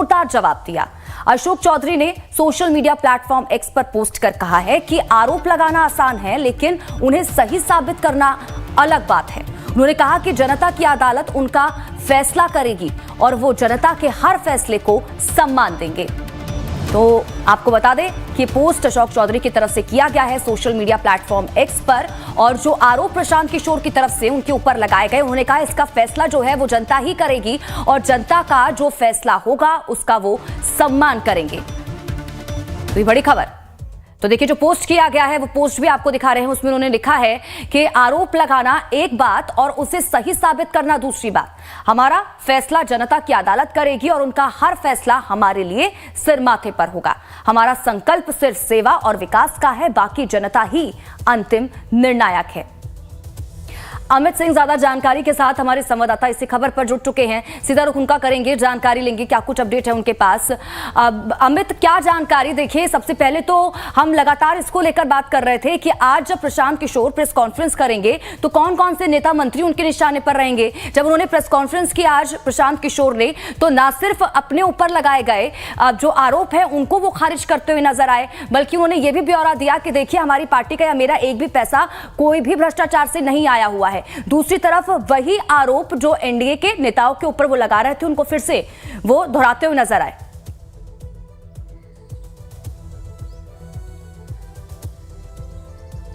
जोरदार जवाब दिया। अशोक चौधरी ने सोशल मीडिया प्लेटफॉर्म एक्स पर पोस्ट कर कहा है कि आरोप लगाना आसान है, लेकिन उन्हें सही साबित करना अलग बात है। उन्होंने कहा कि जनता की अदालत उनका फैसला करेगी और वो जनता के हर फैसले को सम्मान देंगे। तो आपको बता दें कि पोस्ट अशोक चौधरी की तरफ से किया गया है सोशल मीडिया प्लेटफॉर्म एक्स पर, और जो आरोप प्रशांत किशोर की तरफ से उनके ऊपर लगाए गए, उन्होंने कहा इसका फैसला जो है वो जनता ही करेगी और जनता का जो फैसला होगा उसका वो सम्मान करेंगे। तो ये बड़ी खबर। तो देखिए, जो पोस्ट किया गया है वो पोस्ट भी आपको दिखा रहे हैं। उसमें उन्होंने लिखा है कि आरोप लगाना एक बात और उसे सही साबित करना दूसरी बात। हमारा फैसला जनता की अदालत करेगी और उनका हर फैसला हमारे लिए सिर माथे पर होगा। हमारा संकल्प सिर्फ सेवा और विकास का है, बाकी जनता ही अंतिम निर्णायक है। अमित सिंह ज्यादा जानकारी के साथ हमारे संवाददाता इसी खबर पर जुड़ चुके हैं। सीधा रुख उनका करेंगे, जानकारी लेंगे क्या कुछ अपडेट है उनके पास। अमित, क्या जानकारी? देखिए, सबसे पहले तो हम लगातार इसको लेकर बात कर रहे थे कि आज जब प्रशांत किशोर प्रेस कॉन्फ्रेंस करेंगे तो कौन कौन से नेता मंत्री उनके निशाने पर रहेंगे। जब उन्होंने प्रेस कॉन्फ्रेंस की आज प्रशांत किशोर ने, तो ना सिर्फ अपने ऊपर लगाए गए जो आरोप है उनको वो खारिज करते हुए नजर आए, बल्कि उन्होंने ये भी ब्यौरा दिया कि देखिए, हमारी पार्टी का या मेरा एक भी पैसा कोई भी भ्रष्टाचार से नहीं आया हुआ है। दूसरी तरफ वही आरोप जो एनडीए के नेताओं के ऊपर वो लगा रहे थे, उनको फिर से वो दोहराते हुए नजर आए।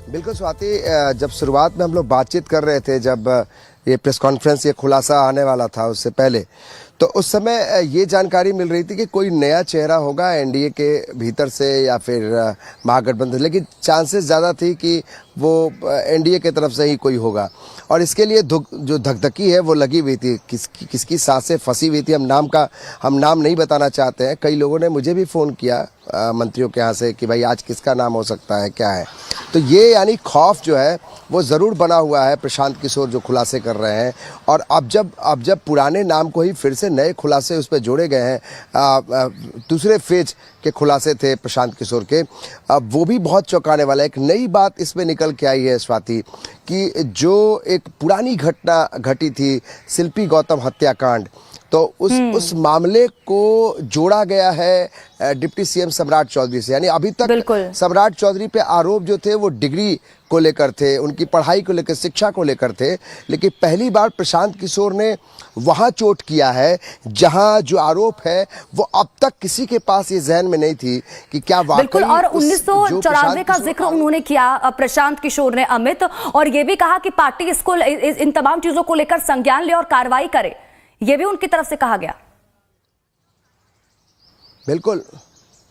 बिल्कुल स्वाति, जब शुरुआत में हम लोग बातचीत कर रहे थे, जब ये प्रेस कॉन्फ्रेंस, ये खुलासा आने वाला था उससे पहले, तो उस समय ये जानकारी मिल रही थी कि कोई नया चेहरा होगा एनडीए के भीतर से या फिर महागठबंधन, लेकिन चांसेस ज़्यादा थी कि वो एनडीए की तरफ से ही कोई होगा। और इसके लिए जो धकधकी है वो लगी हुई थी, किसकी सांसें फंसी हुई थी। हम नाम नहीं बताना चाहते हैं। कई लोगों ने मुझे भी फ़ोन किया मंत्रियों के यहाँ से कि भाई आज किसका नाम हो सकता है, क्या है। तो ये यानी खौफ जो है वो ज़रूर बना हुआ है प्रशांत किशोर जो खुलासे कर रहे हैं। और अब जब पुराने नाम को ही फिर से नए खुलासे उस पर जोड़े गए हैं, दूसरे फेज के खुलासे थे प्रशांत किशोर के, वो भी बहुत चौंकाने वाला है। एक नई बात इसमें निकल के आई है स्वाति, कि जो एक पुरानी घटना घटी थी, शिल्पी गौतम हत्याकांड, तो उस मामले को जोड़ा गया है डिप्टी सीएम सम्राट चौधरी से। यानी अभी तक सम्राट चौधरी पे आरोप जो थे वो डिग्री को लेकर थे, उनकी पढ़ाई को लेकर, शिक्षा को लेकर थे, लेकिन पहली बार प्रशांत किशोर ने वहां चोट किया है जहां जो आरोप है वो अब तक किसी के पास ये जहन में नहीं थी कि क्या वाकई। और 1994 का जिक्र उन्होंने किया प्रशांत किशोर ने, अमित, और ये भी कहा कि पार्टी इसको, इन तमाम चीजों को लेकर संज्ञान ले और कार्रवाई करे, ये भी उनकी तरफ से कहा गया।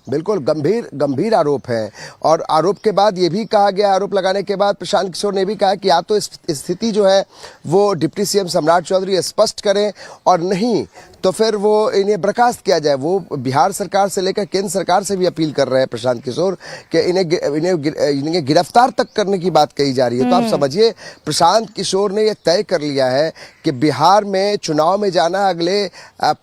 बिल्कुल गंभीर आरोप है। और आरोप के बाद ये भी कहा गया, आरोप लगाने के बाद प्रशांत किशोर ने भी कहा कि या तो स्थिति जो है वो डिप्टी सीएम सम्राट चौधरी स्पष्ट करें, और नहीं तो फिर वो इन्हें बर्खास्त किया जाए। वो बिहार सरकार से लेकर केंद्र सरकार से भी अपील कर रहे हैं प्रशांत किशोर कि इन्हें गिरफ्तार तक करने की बात कही जा रही है। तो आप समझिए, प्रशांत किशोर ने यह तय कर लिया है कि बिहार में चुनाव में जाना अगले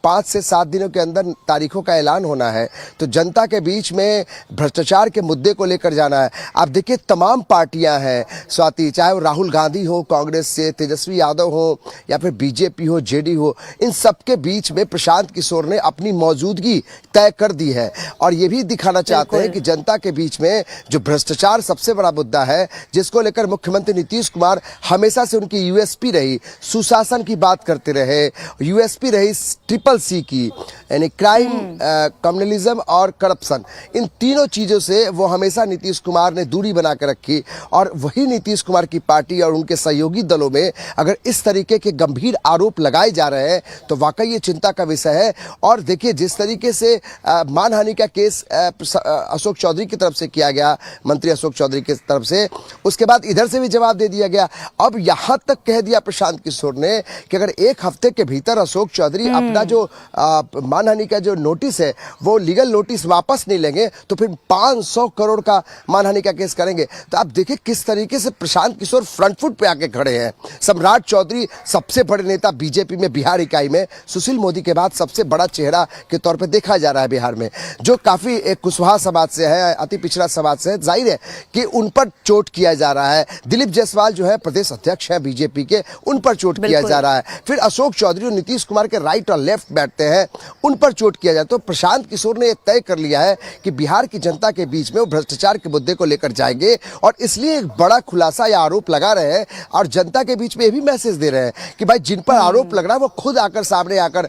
5 से 7 दिनों के अंदर तारीखों का ऐलान होना है। तो जनता के बीच में भ्रष्टाचार के मुद्दे को लेकर जाना है। आप देखिए, तमाम पार्टियां हैं स्वाति, चाहे वो राहुल गांधी हो कांग्रेस से, तेजस्वी यादव हो, या फिर बीजेपी हो, जेडी हो, इन सबके बीच में प्रशांत किशोर ने अपनी मौजूदगी तय कर दी है। और ये भी दिखाना चाहते हैं कि जनता के बीच में जो भ्रष्टाचार सबसे बड़ा मुद्दा है, जिसको लेकर मुख्यमंत्री नीतीश कुमार हमेशा से उनकी यूएसपी रही, सुशासन की बात करते रहे, यूएसपी रही CCC की, यानी क्राइम, कम्युनलिज्म और करप्शन। इन तीनों चीजों से वो हमेशा नीतीश कुमार ने दूरी बना के रखी। और वही नीतीश कुमार की पार्टी और उनके सहयोगी दलों में अगर इस तरीके के गंभीर आरोप लगाए जा रहे हैं तो वाकई ये चिंता का विषय है। और देखिए, जिस तरीके से मानहानि का केस अशोक चौधरी की तरफ से किया गया, मंत्री अशोक चौधरी की तरफ से, उसके बाद इधर से भी जवाब दे दिया गया। अब यहां तक कह दिया प्रशांत किशोर ने कि अगर एक हफ्ते के भीतर अशोक चौधरी अपना जो मानहानि का जो नोटिस है वो लीगल नोटिस वापस नहीं लेंगे तो फिर 500 करोड़ का मानहानि का केस करेंगे। तो आप देखिए किस तरीके से प्रशांत किशोर फ्रंट फुट पे आके खड़े हैं। सम्राट चौधरी सबसे बड़े नेता बीजेपी में बिहार इकाई में, सुशील मोदी मोदी के बाद सबसे बड़ा चेहरा के तौर पे देखा जा रहा है बिहार में, जो काफी एक कुशवाहा समाज से है, अति पिछड़ा समाज से है। जाहिर है कि उन पर चोट किया जा रहा है। दिलीप जायसवाल जो है प्रदेश अध्यक्ष है बीजेपी के, उन पर चोट किया जा रहा है। फिर अशोक चौधरी और नीतीश कुमार के राइट और लेफ्ट बैठते हैं, उन पर चोट किया जाए। तो प्रशांत किशोर ने तय कर लिया है कि बिहार की जनता के बीच में वो भ्रष्टाचार के मुद्दे को लेकर जाएंगे और इसलिए एक बड़ा खुलासा या आरोप लगा रहे हैं और जनता के बीच में ये भी मैसेज दे रहे हैं कि भाई जिन पर आरोप लग रहा है वो खुद आकर सामने आकर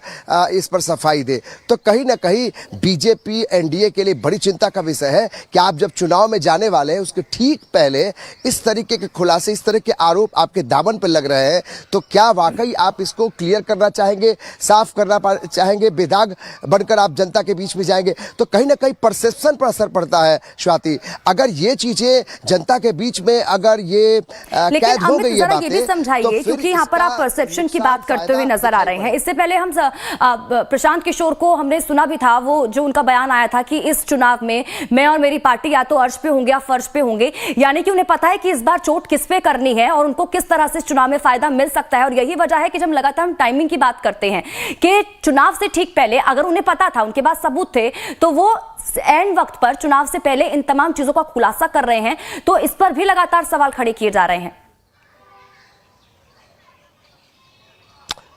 इस पर सफाई दे। तो कहीं ना कहीं बीजेपी एनडीए के लिए बड़ी चिंता का विषय है कि आप जब चुनाव में जाने वाले हैं उसके ठीक पहले इस तरीके के खुलासे, इस तरह के आरोप आपके दामन पर लग रहे हैं, तो क्या वाकई आप इसको क्लियर करना चाहेंगे, साफ करना चाहेंगे, बेदाग बनकर आप जनता के बीच में जाएंगे? तो कहीं ना कहीं परसेप्शन पर असर पड़ता है स्वाति। अगर ये चीजें जनता के बीच में अगर ये कैद हो गई है बातें, ये भी समझाइए, क्योंकि यहाँ पर आप परसेप्शन की बात करते हुए नजर आ रहे हैं। इससे पहले हम प्रशांत किशोर को हमने सुना भी था, वो जो उनका बयान आया था कि इस चुनाव में मैं और मेरी पार्टी या तो अर्श पे होंगे या फर्श पे होंगे, यानी कि उन्हें पता है कि इस बार चोट किस पे करनी है और उनको किस तरह से चुनाव में फायदा मिल सकता है। और यही वजह है कि जब लगातार हम टाइमिंग की बात करते हैं कि चुनाव से ठीक पहले अगर उन्हें पता था, उनके पास सबूत थे, तो वो एंड वक्त पर चुनाव से पहले इन तमाम चीजों का खुलासा कर रहे हैं। तो इस पर भी लगातार सवाल खड़े किए जा रहे हैं।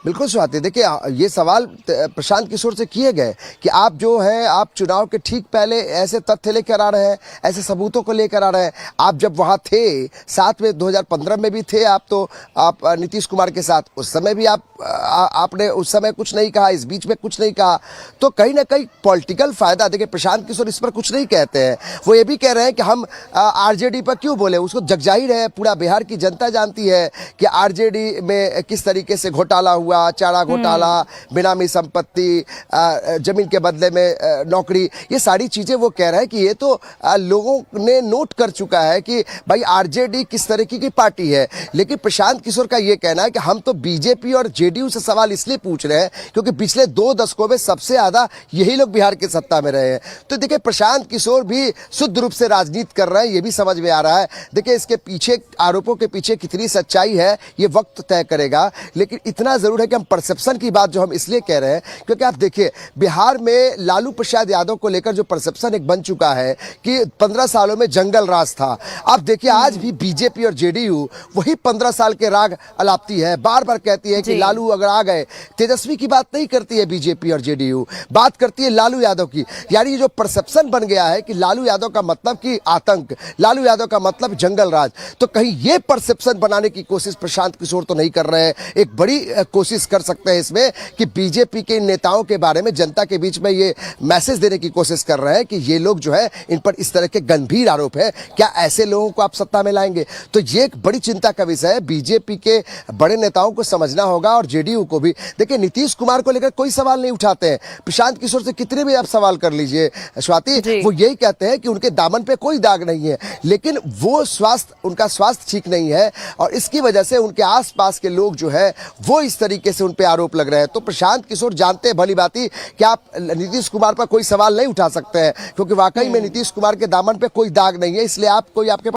बिल्कुल स्वाति, देखिए ये सवाल प्रशांत किशोर से किए गए कि आप जो हैं, आप चुनाव के ठीक पहले ऐसे तथ्य लेकर आ रहे हैं, ऐसे सबूतों को लेकर आ रहे हैं। आप जब वहां थे साथ में 2015 में भी थे आप, तो आप नीतीश कुमार के साथ उस समय भी आपने उस समय कुछ नहीं कहा, इस बीच में कुछ नहीं कहा। तो कहीं ना कहीं पॉलिटिकल फायदा, देखिए प्रशांत किशोर इस पर कुछ नहीं कहते हैं, वो ये भी कह रहे हैं कि हम आरजेडी पर क्यों बोले। उसको जगजाहिर है, पूरा बिहार की जनता जानती है कि आरजेडी में किस तरीके से घोटाला हुआ, चारा घोटाला, बेनामी संपत्ति, जमीन के बदले में नौकरी, ये सारी चीजें वो कह रहे हैं कि ये तो लोगों ने नोट कर चुका है कि भाई आरजेडी किस तरीके की पार्टी है। लेकिन प्रशांत किशोर का ये कहना है कि हम तो बीजेपी और जेडीयू से सवाल इसलिए पूछ रहे हैं क्योंकि पिछले 2 दशकों में सबसे ज्यादा यही लोग बिहार की सत्ता में रहे हैं। तो देखिए प्रशांत किशोर भी शुद्ध रूप से राजनीति कर रहे हैं, ये भी समझ में आ रहा है। देखिए इसके पीछे, आरोपों के पीछे कितनी सच्चाई है ये वक्त तय करेगा, लेकिन इतना जरूर है कि हम परसेप्शन की बात जो हम इसलिए कह रहे हैं क्योंकि आप देखिए बिहार में लालू प्रसाद यादव को लेकर जो परसेप्शन एक बन चुका है कि 15 सालों में जंगल राज था। आप देखिए आज भी बीजेपी और जेडीयू वही 15 साल के राग अलापती है, बार बार कहती है कि लालू अगर आ गए। तेजस्वी की बात नहीं करती है बीजेपी और जेडीयू, बात करती है लालू यादव की। यानी जो परसेप्शन बन गया है कि लालू यादव का मतलब कि आतंक, लालू यादव का मतलब जंगल राज, तो कहीं ये परसेप्शन बनाने की कोशिश प्रशांत किशोर तो नहीं कर रहे हैं। एक बड़ी कोशिश कर सकते हैं इसमें कि बीजेपी के नेताओं के बारे में जनता के बीच में ये मैसेज देने की कोशिश कर रहे हैं कि ये लोग जो है इन पर इस तरह के गंभीर आरोप है, क्या ऐसे लोगों को आप सत्ता में लाएंगे? तो ये एक बड़ी चिंता का विषय है। बीजेपी के बड़े नेताओं को समझना होगा और जेडीयू को भी। देखिए नीतीश कुमार को लेकर कोई सवाल नहीं उठाते हैं, प्रशांत किशोर से कितने भी आप सवाल कर लीजिए स्वाति, वो यही कहते हैं कि उनके दामन पे कोई दाग नहीं है, लेकिन वो उनका स्वास्थ्य ठीक नहीं है और इसकी वजह से उनके आसपास के लोग जो है वो इस तरीके से उन पे आरोप लग रहे हैं। तो प्रशांत किशोर जानते हैं भली भांति कि आप नीतीश कुमार पर कोई सवाल नहीं उठा सकते हैं क्योंकि वाकई में नीतीश कुमार के दामन पे कोई दाग नहीं है, इसलिए आप कोई आपके